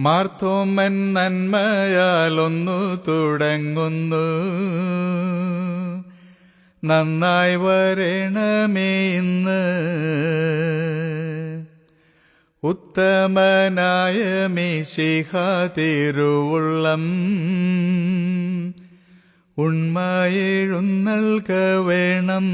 മാർത്തോമൻ നന്മയാലൊന്നു തുടങ്ങുന്നു, നന്നായി വരണമേ ഇന്ന്. ഉത്തമനായ മിശിഹാ തിരുവുള്ളം ഉണ്മയെഴുന്നൾക വേണം.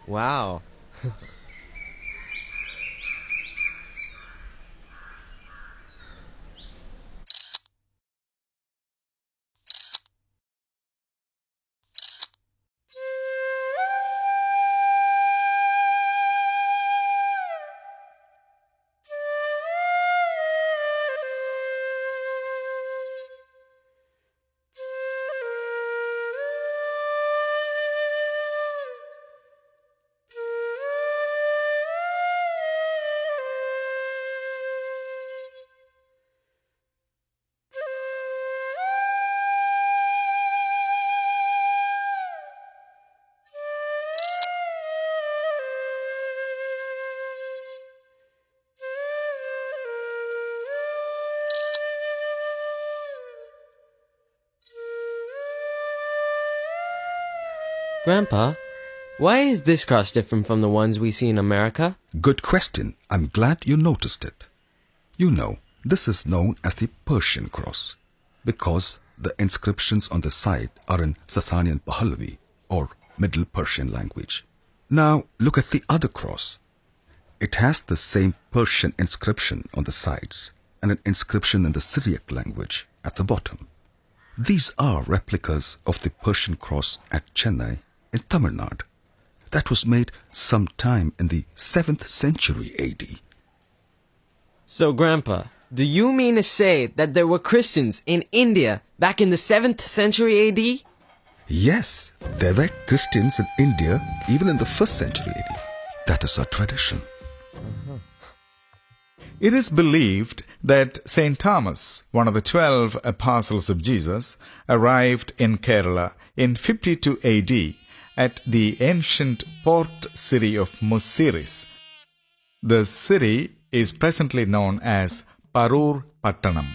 Wow. Grandpa, why is this cross different from the ones we see in America? Good question. I'm glad you noticed it. You know, this is known as the Persian cross because the inscriptions on the side are in Sasanian Pahlavi or Middle Persian language. Now look at the other cross. It has the same Persian inscription on the sides and an inscription in the Syriac language at the bottom. These are replicas of the Persian cross at Chennai in Tamil Nadu that was made sometime in the 7th century AD. So, Grandpa, do you mean to say that there were Christians in India back in the 7th century AD? Yes, there were Christians in India even in the 1st century AD. That is our tradition. It is believed that St. Thomas, one of the 12 apostles of Jesus, arrived in Kerala in 52 AD at the ancient port city of Musiris. The city is presently known as Parur Pattanam.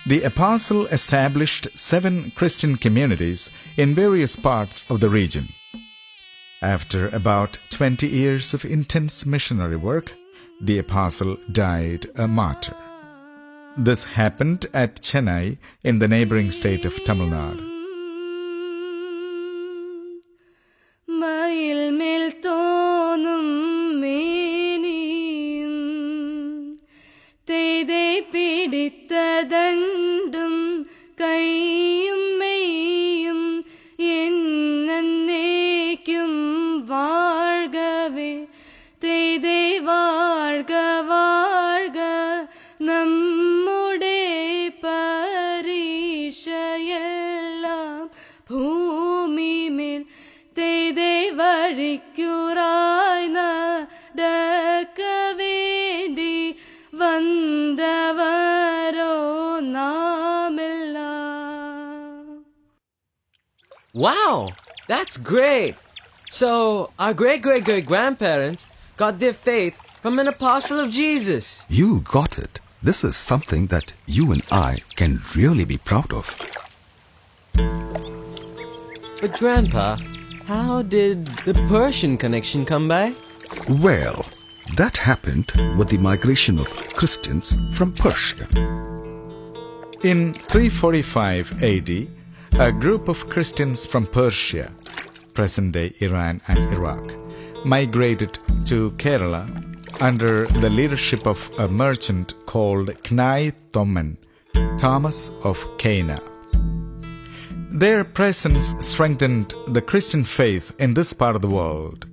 The apostle established 7 Christian communities in various parts of the region. After about 20 years of intense missionary work, the apostle died a martyr. This happened at Chennai in the neighboring state of Tamil Nadu. Wow, that's great! So, our great-great-great-grandparents got their faith from an apostle of Jesus. You got it. This is something that you and I can really be proud of. But Grandpa, how did the Persian connection come by? Well, that happened with the migration of Christians from Persia. In 345 AD, a group of Christians from Persia, present-day Iran and Iraq, migrated to Kerala under the leadership of a merchant called Knai Thoman, Thomas of Cana. Their presence strengthened the Christian faith in this part of the world.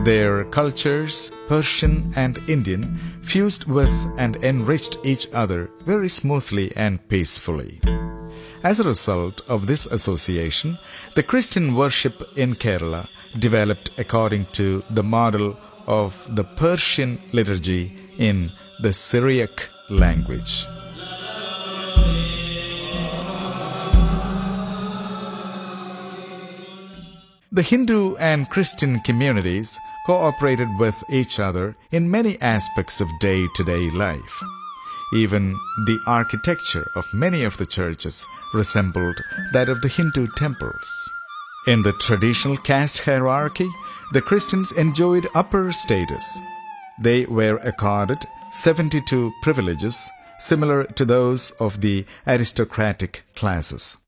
Their cultures, Persian and Indian, fused with and enriched each other very smoothly and peacefully. As a result of this association, the Christian worship in Kerala developed according to the model of the Persian liturgy in the Syriac language. The Hindu and Christian communities cooperated with each other in many aspects of day-to-day life. Even the architecture of many of the churches resembled that of the Hindu temples. In the traditional caste hierarchy, the Christians enjoyed upper status. They were accorded 72 privileges similar to those of the aristocratic classes.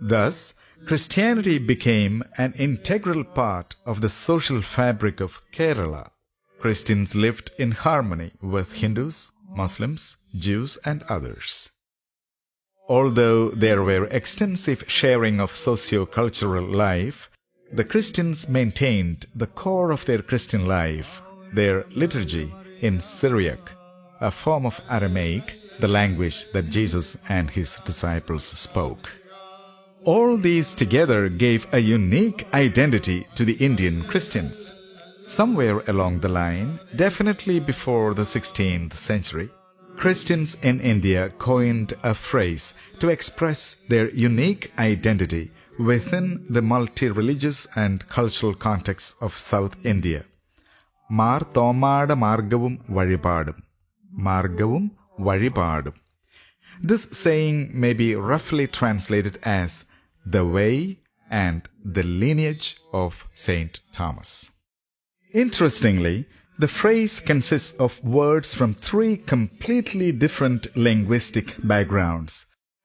Thus, Christianity became an integral part of the social fabric of Kerala. Christians lived in harmony with Hindus, Muslims, Jews, and others. Although there were extensive sharing of socio-cultural life, the Christians maintained the core of their Christian life, their liturgy, in Syriac, a form of Aramaic, the language that Jesus and his disciples spoke. All these together gave a unique identity to the Indian Christians. Somewhere along the line, definitely before the 16th century, Christians in India coined a phrase to express their unique identity within the multi-religious and cultural context of South India. Mar Thomada Margavum Vazhipadum. Margavum Vazhipadum. This saying may be roughly translated as the way and the lineage of Saint Thomas. Interestingly, the phrase consists of words from three completely different linguistic backgrounds.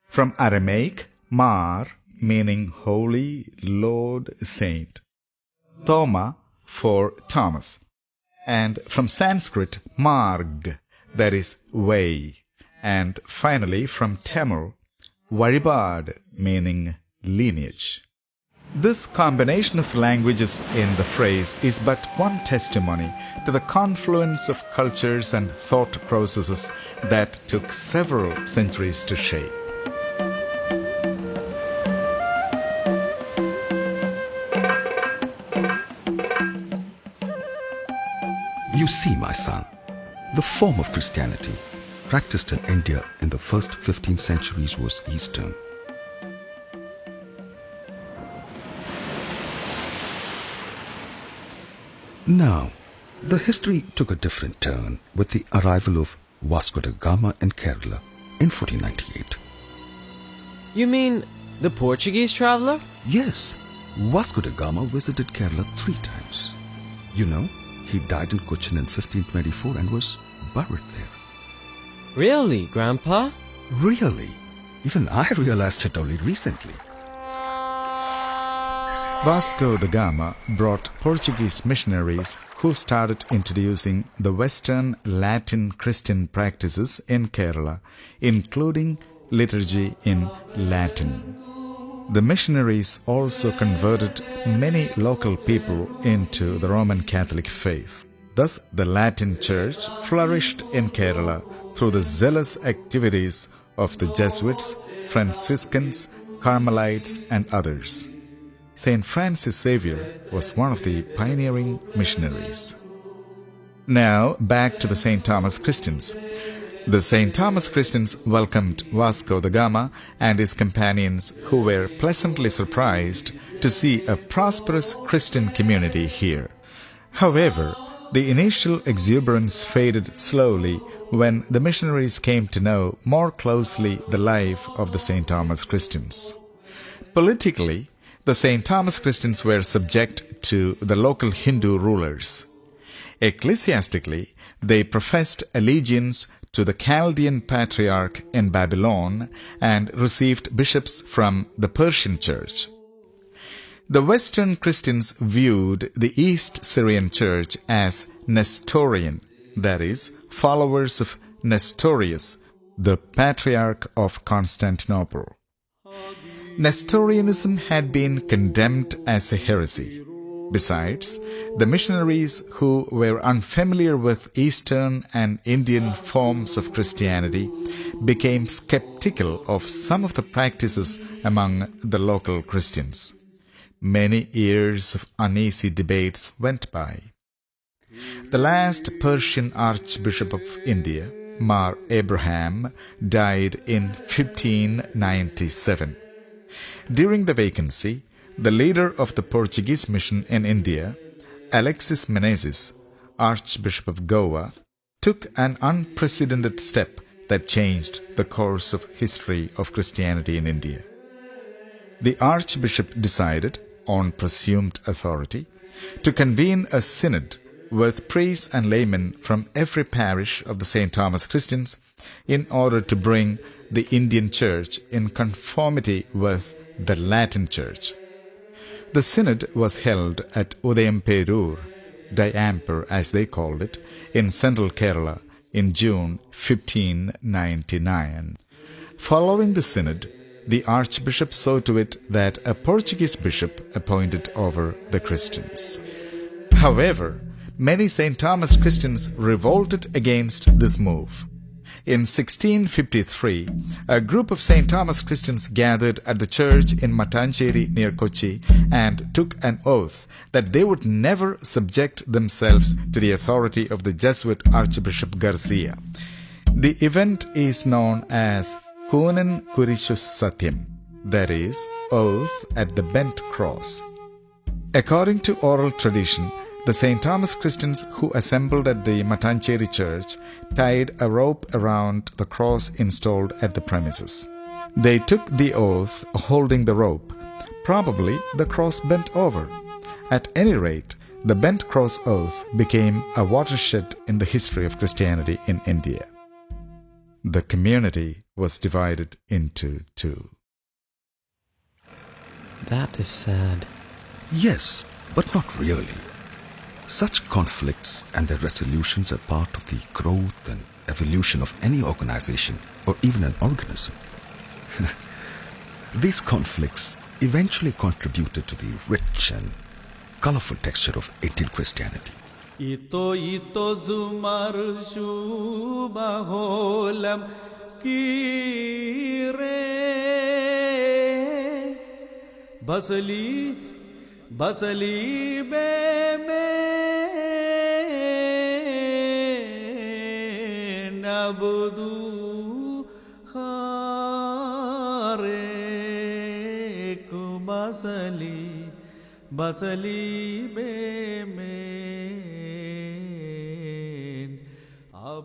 From Aramaic, Mar, meaning holy, Lord, saint. Thoma, for Thomas. And from Sanskrit, Marg, that is way. And finally from Tamil, Vazhipad, meaning lineage. This combination of languages in the phrase is but one testimony to the confluence of cultures and thought processes that took several centuries to shape. You see, my son, the form of Christianity practiced in India in the first 15 centuries was Eastern. Now, the history took a different turn with the arrival of Vasco da Gama in Kerala in 1498. You mean the Portuguese traveler? Yes, Vasco da Gama visited Kerala 3 times. You know, he died in Cochin in 1524 and was buried there. Really, Grandpa? Really? Even I realized it only recently. Vasco da Gama brought Portuguese missionaries who started introducing the Western Latin Christian practices in Kerala, including liturgy in Latin. The missionaries also converted many local people into the Roman Catholic faith. Thus, the Latin Church flourished in Kerala through the zealous activities of the Jesuits, Franciscans, Carmelites, and others. Saint Francis Xavier was one of the pioneering missionaries. Now, back to the St. Thomas Christians. The St. Thomas Christians welcomed Vasco da Gama and his companions, who were pleasantly surprised to see a prosperous Christian community here. However, the initial exuberance faded slowly when the missionaries came to know more closely the life of the St. Thomas Christians. Politically, the St. Thomas Christians were subject to the local Hindu rulers. Ecclesiastically, they professed allegiance to the Chaldean Patriarch in Babylon and received bishops from the Persian Church. The Western Christians viewed the East Syrian Church as Nestorian, that is, followers of Nestorius, the Patriarch of Constantinople. Nestorianism had been condemned as a heresy. Besides, the missionaries who were unfamiliar with Eastern and Indian forms of Christianity became skeptical of some of the practices among the local Christians. Many years of uneasy debates went by. The last Persian Archbishop of India, Mar Abraham, died in 1597. During the vacancy, the leader of the Portuguese mission in India, Alexis Menezes, Archbishop of Goa, took an unprecedented step that changed the course of history of Christianity in India. The Archbishop decided, on presumed authority, to convene a synod with priests and laymen from every parish of the St. Thomas Christians in order to bring the Indian Church in conformity with the Latin Church. The synod was held at Udayamperur, Diamper as they called it, in central Kerala in June 1599. Following the synod, the Archbishop saw to it that a Portuguese bishop appointed over the Christians. However, many St. Thomas Christians revolted against this move. In 1653, a group of St. Thomas Christians gathered at the church in Mattancherry near Kochi and took an oath that they would never subject themselves to the authority of the Jesuit Archbishop Garcia. The event is known as Kunan Kurishus Satyam, that is, oath at the bent cross. According to oral tradition, the St. Thomas Christians who assembled at the Mattancherry church tied a rope around the cross installed at the premises. They took the oath holding the rope. Probably the cross bent over. At any rate, the bent cross oath became a watershed in the history of Christianity in India. The community was divided into two. That is sad. Yes, but not really. Such conflicts and their resolutions are part of the growth and evolution of any organization or even an organism. These conflicts eventually contributed to the rich and colorful texture of Indian Christianity. Ito zumar shubaholam kire basali be me nabudu khare ku basali be me.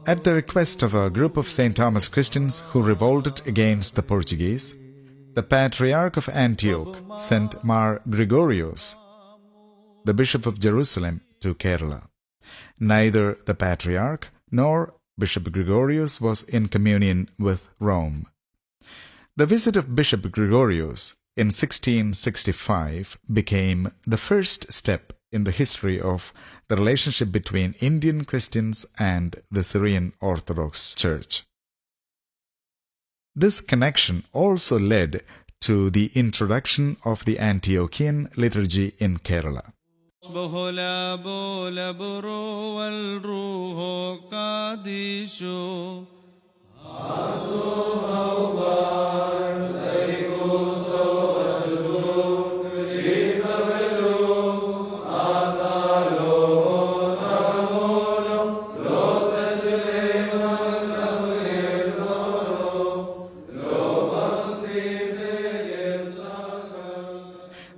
At the request of a group of St. Thomas Christians who revolted against the Portuguese, the Patriarch of Antioch sent Mar Gregorios, the Bishop of Jerusalem, to Kerala. Neither the Patriarch nor Bishop Gregorios was in communion with Rome. The visit of Bishop Gregorios in 1665 became the first step in the history of the relationship between Indian Christians and the Syrian Orthodox Church. This connection also led to the introduction of the Antiochian liturgy in Kerala.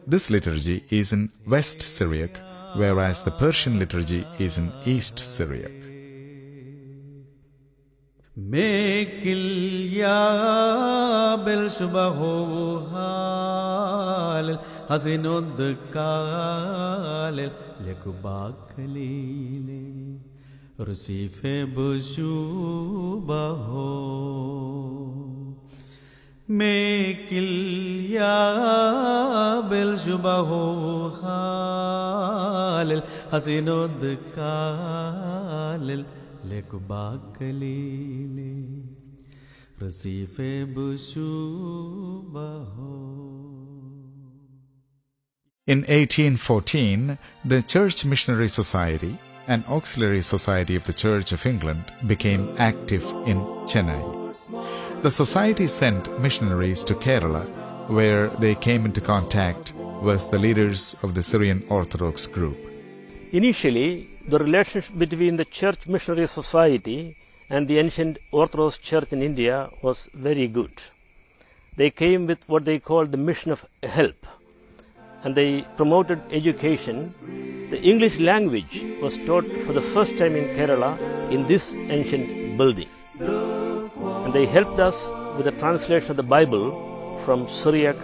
This liturgy is in West Syriac, whereas the Persian liturgy is in East Syriac. Mekil ya bel shubahu hal hazinud kalil lekubakalile rusife bushubaho Mekil ya bel shubahu halil hazinud kalil lekubakalile rasife bushubaho. In 1814, the Church Missionary Society, an auxiliary society of the Church of England, became active in Chennai. The society sent missionaries to Kerala, where they came into contact with the leaders of the Syrian Orthodox group. Initially, the relationship between the Church Missionary Society and the ancient Orthodox Church in India was very good. They came with what they called the mission of help, and they promoted education. The English language was taught for the first time in Kerala in this ancient building. And they helped us with the translation of the Bible from Syriac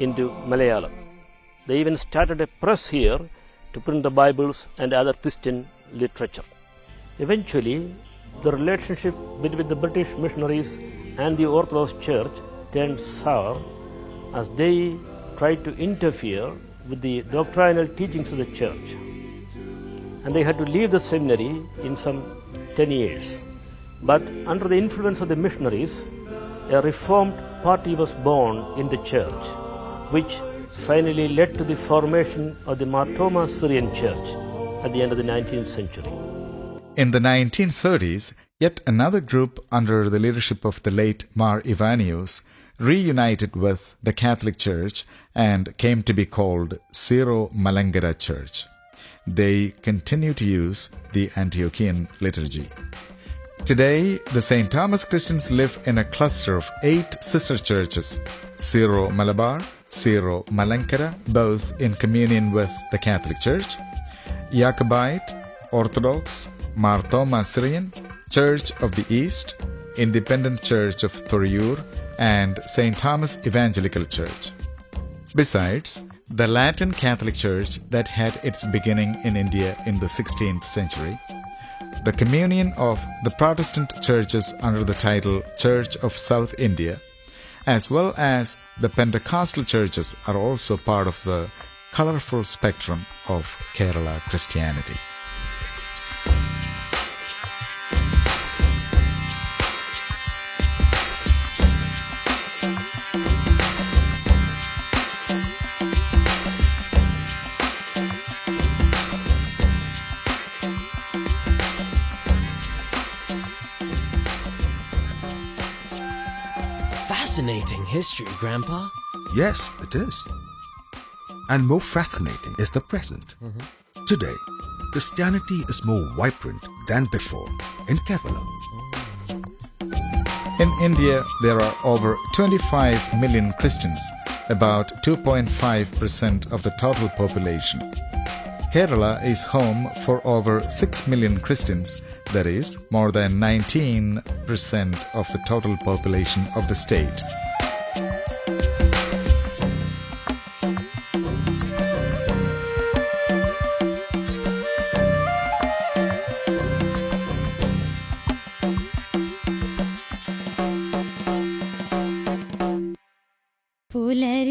into Malayalam. They even started a press here to print the Bibles and other Christian literature. Eventually, the relationship between the British missionaries and the Orthodox Church turned sour as they tried to interfere with the doctrinal teachings of the Church. And they had to leave the seminary in some 10 years. But under the influence of the missionaries, a reformed party was born in the church, which finally led to the formation of the Mar Thoma Syrian Church at the end of the 19th century. In the 1930s, yet another group under the leadership of the late Mar Ivanius reunited with the Catholic Church and came to be called Syro-Malankara Church. They continue to use the Antiochian liturgy. Today, the St. Thomas Christians live in a cluster of 8 sister churches, Syro-Malabar, Syro-Malankara, both in communion with the Catholic Church, Jacobite, Orthodox, Mar Thoma Syrian, Church of the East, Independent Church of Thoreau, and St. Thomas Evangelical Church. Besides, the Latin Catholic Church that had its beginning in India in the 16th century, the communion of the Protestant churches under the title Church of South India, as well as the Pentecostal churches are also part of the colorful spectrum of Kerala Christianity. Fascinating history, Grandpa. Yes, it is. And more fascinating is the present. Today, Christianity is more vibrant than before in Kerala. In India, there are over 25 million Christians, about 2.5% of the total population. Kerala is home for over 6 million Christians, that is, more than 19% of the total population of the state. Pulari